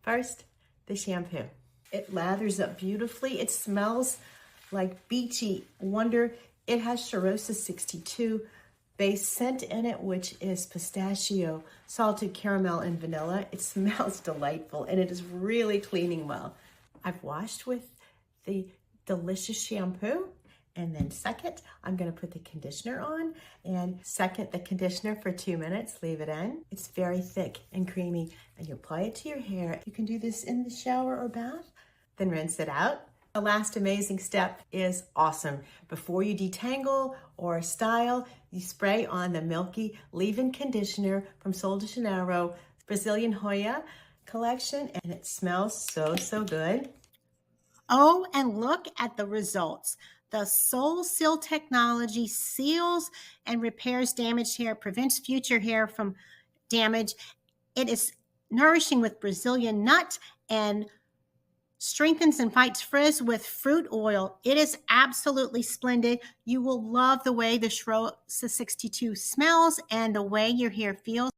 First, the shampoo. It lathers up beautifully. It smells like beachy wonder. It has Shampoo 62 base scent in it, which is pistachio, salted caramel, and vanilla. It smells delightful, and it is really cleaning well. I've washed with the delicious shampoo. And then second, I'm gonna put the conditioner on and second the conditioner for 2 minutes, leave it in. It's very thick and creamy and you apply it to your hair. You can do this in the shower or bath, then rinse it out. The last amazing step is awesome. Before you detangle or style, you spray on the milky leave-in conditioner from Sol de Janeiro, Brazilian Hoya collection, and it smells so, so good. Oh, and look at the results. The Sol Seal technology seals and repairs damaged hair, prevents future hair from damage. It is nourishing with Brazilian nut and strengthens and fights frizz with fruit oil. It is absolutely splendid. You will love the way the Shampoo 62 smells and the way your hair feels.